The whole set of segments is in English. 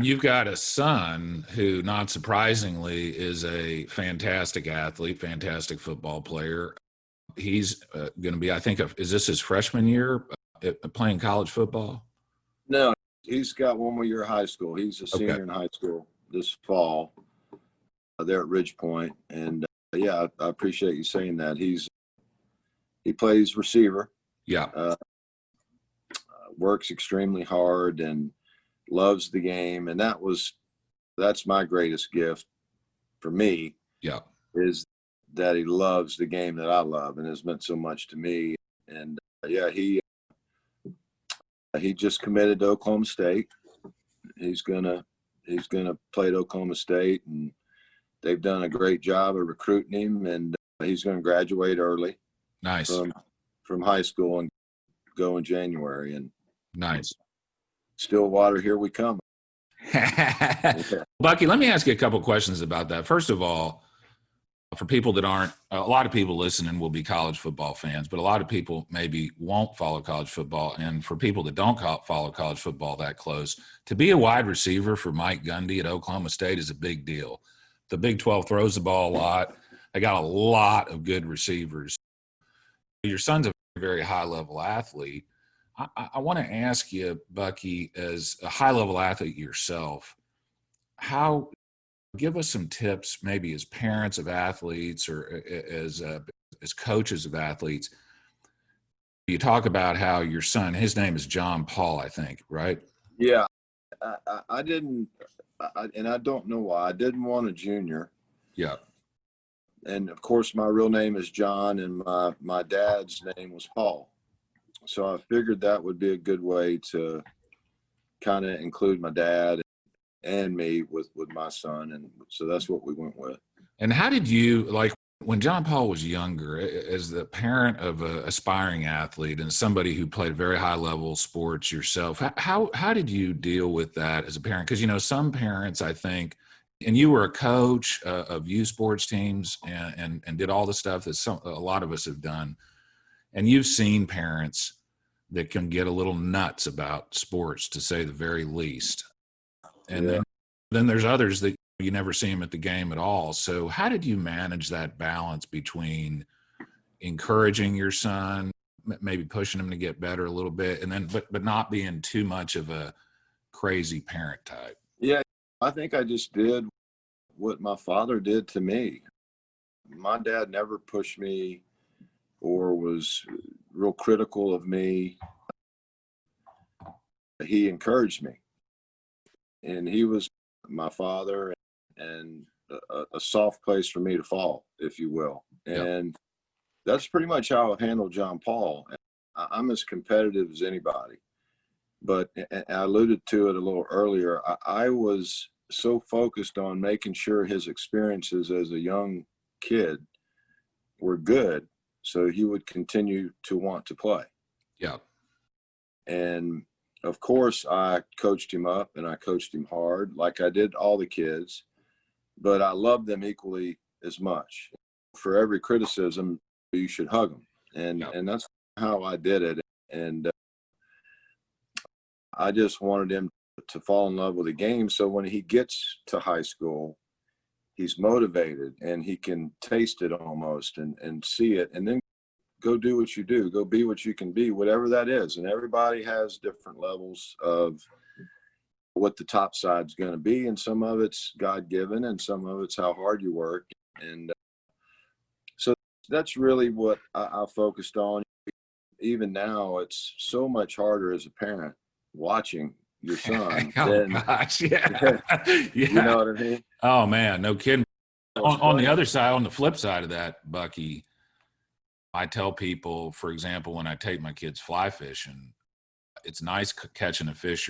You've got a son who, not surprisingly, is a fantastic athlete, fantastic football player. He's going to be, I think, is this his freshman year playing college football? No, he's got one more year of high school. He's a Okay. senior in high school this fall there at Ridge Point. And yeah, I appreciate you saying that. He plays receiver. Yeah. Works extremely hard and loves the game. And that's my greatest gift for me. Yeah. Is that he loves the game that I love and has meant so much to me. And yeah, he just committed to Oklahoma State. He's gonna play at Oklahoma State, and they've done a great job of recruiting him. And he's going to graduate early. Nice. From high school and go in January. And nice. Stillwater, here we come. Bucky, let me ask you a couple questions about that. First of all, for people that aren't, a lot of people listening will be college football fans, but a lot of people maybe won't follow college football. And for people that don't follow college football that close, to be a wide receiver for Mike Gundy at Oklahoma State is a big deal. The Big 12 throws the ball a lot. They got a lot of good receivers. Your son's a very high-level athlete. I want to ask you, Bucky, as a high-level athlete yourself, give us some tips, maybe as parents of athletes or as coaches of athletes. You talk about how your son, his name is John Paul, I think, right? Yeah, I didn't, and I don't know why. I didn't want a junior. Yeah. And of course, my real name is John, and my dad's name was Paul. So I figured that would be a good way to kind of include my dad and me with my son. And so that's what we went with. And how did you, like, when John Paul was younger, as the parent of an aspiring athlete and somebody who played very high level sports yourself, how did you deal with that as a parent? Because, some parents, I think, and you were a coach of youth sports teams and did all the stuff that a lot of us have done. And you've seen parents that can get a little nuts about sports, to say the very least. And then there's others that you never see them at the game at all. So how did you manage that balance between encouraging your son, maybe pushing him to get better a little bit, and then but not being too much of a crazy parent type? Yeah, I think I just did what my father did to me. My dad never pushed me or was real critical of me. He encouraged me. And he was my father and a soft place for me to fall, if you will. And that's pretty much how I handled John Paul. I'm as competitive as anybody. But I alluded to it a little earlier. I was so focused on making sure his experiences as a young kid were good, so he would continue to want to play. Yeah. And of course, I coached him up and I coached him hard, like I did all the kids, but I loved them equally as much. For every criticism, you should hug them. And that's how I did it. And I just wanted him to fall in love with the game. So when he gets to high school, he's motivated and he can taste it almost and see it, and then go do what you do, go be what you can be, whatever that is. And everybody has different levels of what the top side's going to be. And some of it's God-given and some of it's how hard you work. And so that's really what I focused on. Even now, it's so much harder as a parent watching your son. Gosh, yeah. You know what I mean? Oh, man, no kidding. On the other side, on the flip side of that, Bucky, I tell people, for example, when I take my kids fly fishing, it's nice catching a fish,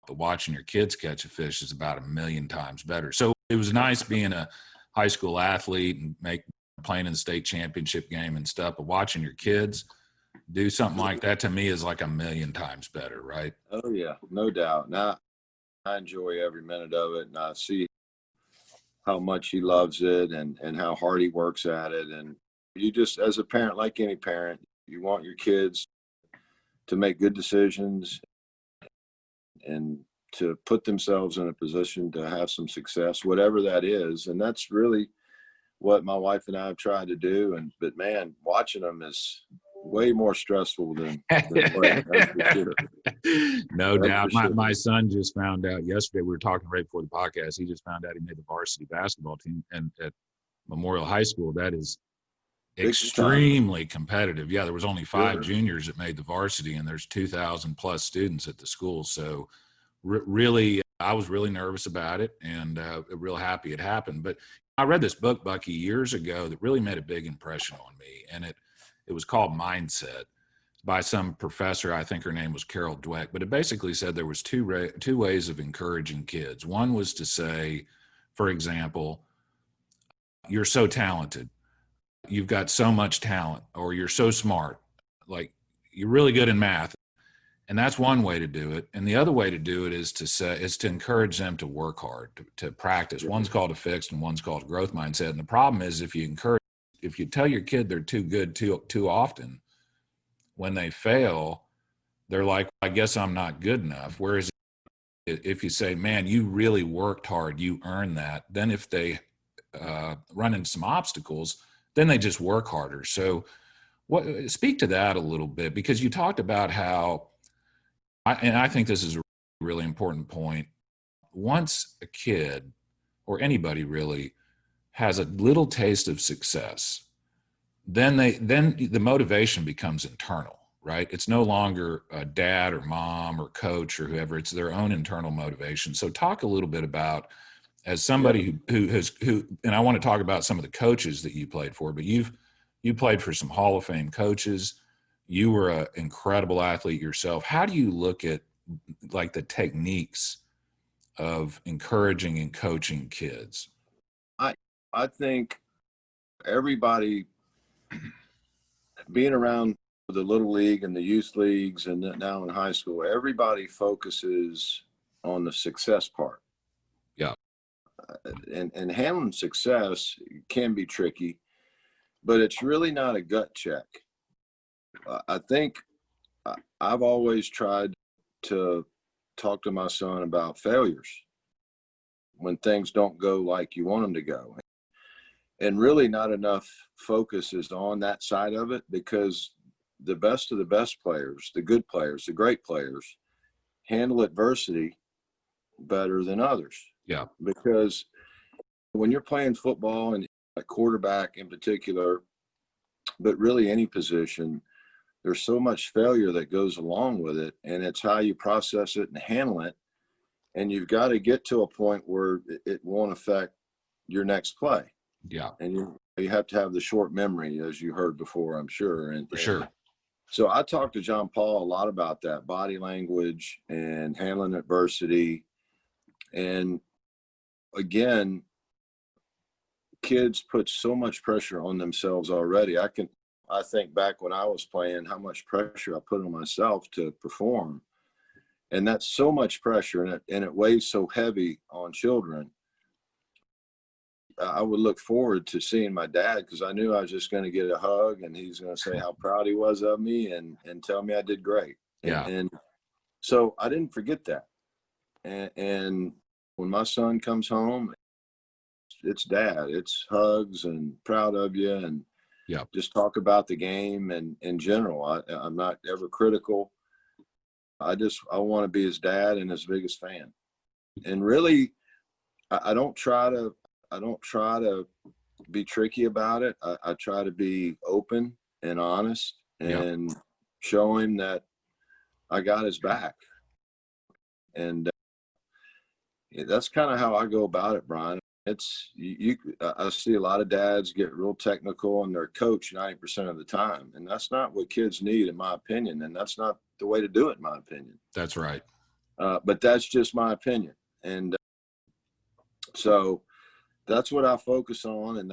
but watching your kids catch a fish is about 1,000,000 times better. So it was nice being a high school athlete and playing in the state championship game and stuff, but watching your kids do something like that, to me, is like 1,000,000 times better, right? Oh, yeah, no doubt. Now, I enjoy every minute of it, and I see how much he loves it and how hard he works at it. And you just, as a parent, like any parent, you want your kids to make good decisions and to put themselves in a position to have some success, whatever that is. And that's really what my wife and I have tried to do. But man, watching them is way more stressful than playing. That's for sure. No That's doubt. for sure. My son just found out yesterday. We were talking right before the podcast. He just found out he made the varsity basketball team and at Memorial High School. That is extremely competitive. Yeah, there was only 5 juniors that made the varsity, and there's 2,000 plus students at the school. So really, I was really nervous about it, and real happy it happened. But I read this book, Bucky, years ago that really made a big impression on me, and it was called Mindset by some professor. I think her name was Carol Dweck, but it basically said there was two ways of encouraging kids. One was to say, for example, you're so talented, you've got so much talent, or you're so smart, like you're really good in math. And that's one way to do it. And the other way to do it is to encourage them to work hard, to practice. One's called a fixed and one's called a growth mindset. And the problem is if you tell your kid they're too good too often, when they fail, they're like, I guess I'm not good enough. Whereas if you say, man, you really worked hard, you earned that, then if they run into some obstacles, then they just work harder. So speak to that a little bit, because you talked about how, and I think this is a really important point. Once a kid or anybody really has a little taste of success, then the motivation becomes internal, right? It's no longer a dad or mom or coach or whoever. It's their own internal motivation. So talk a little bit about, as somebody who, and I want to talk about some of the coaches that you played for, but you played for some Hall of Fame coaches. You were an incredible athlete yourself. How do you look at like the techniques of encouraging and coaching kids? I think everybody being around the little league and the youth leagues and now in high school, everybody focuses on the success part. Yeah. And handling success can be tricky, but it's really not a gut check. I think I've always tried to talk to my son about failures when things don't go like you want them to go. And really not enough focus is on that side of it, because the best of the best players, the good players, the great players, handle adversity better than others. Yeah. Because when you're playing football, and a quarterback in particular, but really any position, there's so much failure that goes along with it, and it's how you process it and handle it. And you've got to get to a point where it won't affect your next play. Yeah. And you have to have the short memory, as you heard before, I'm sure. For sure. So I talked to John Paul a lot about that, body language and handling adversity. And again, kids put so much pressure on themselves already. I think back when I was playing, how much pressure I put on myself to perform. And that's so much pressure, and it weighs so heavy on children. I would look forward to seeing my dad, because I knew I was just going to get a hug, and he's going to say how proud he was of me and tell me I did great. Yeah. And so I didn't forget that. And when my son comes home, it's dad, it's hugs and proud of you, and just talk about the game and in general. I'm not ever critical. I want to be his dad and his biggest fan. And really, I don't try to be tricky about it. I try to be open and honest and show him that I got his back. And that's kind of how I go about it, Brian. It's I see a lot of dads get real technical, and they're coached 90% of the time, and that's not what kids need, in my opinion, and that's not the way to do it, in my opinion. That's right. But that's just my opinion, and so that's what I focus on, and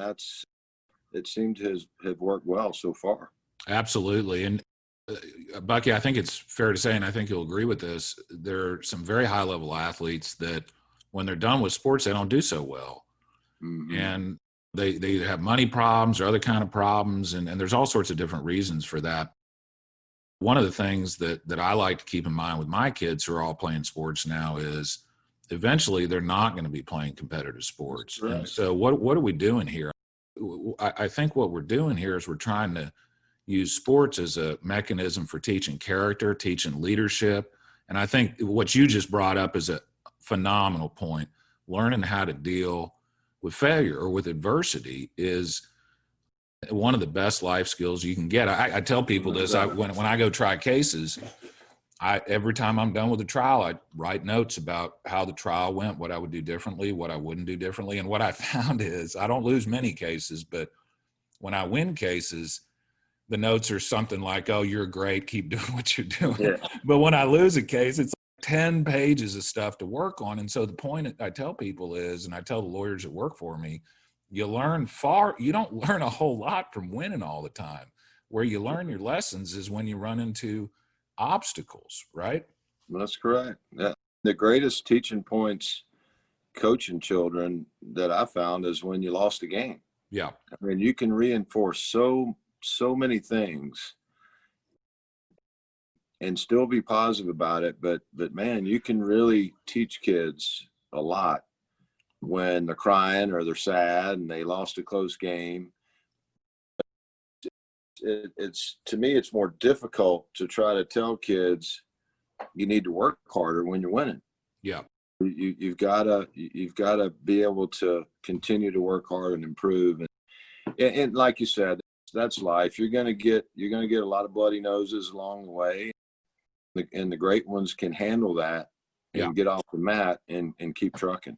it seemed to have worked well so far. Absolutely. And Bucky, I think it's fair to say, and I think you'll agree with this, there are some very high level athletes that when they're done with sports, they don't do so well. Mm-hmm. And they have money problems or other kind of problems. And there's all sorts of different reasons for that. one of the things that I like to keep in mind with my kids who are all playing sports now is eventually they're not going to be playing competitive sports. And so what are we doing here? I think what we're doing here is we're trying to use sports as a mechanism for teaching character, teaching leadership. And I think what you just brought up is a phenomenal point. Learning how to deal with failure or with adversity is one of the best life skills you can get. I tell people this, when I go try cases, every time I'm done with a trial, I write notes about how the trial went, what I would do differently, what I wouldn't do differently. And what I found is I don't lose many cases, but when I win cases, the notes are something like, "Oh, you're great. Keep doing what you're doing." Yeah. But when I lose a case, it's like 10 pages of stuff to work on. And so the point I tell people is, and I tell the lawyers that work for me, you don't learn a whole lot from winning all the time. Where you learn your lessons is when you run into obstacles, right? That's correct. Yeah. The greatest teaching points coaching children that I found is when you lost a game. Yeah. I mean, you can reinforce so many things and still be positive about it. But man, you can really teach kids a lot when they're crying or they're sad and they lost a close game. It's to me, it's more difficult to try to tell kids you need to work harder when you're winning. Yeah. You've got to be able to continue to work hard and improve. And like you said, that's life. You're going to get a lot of bloody noses along the way, and the great ones can handle that and get off the mat and keep trucking.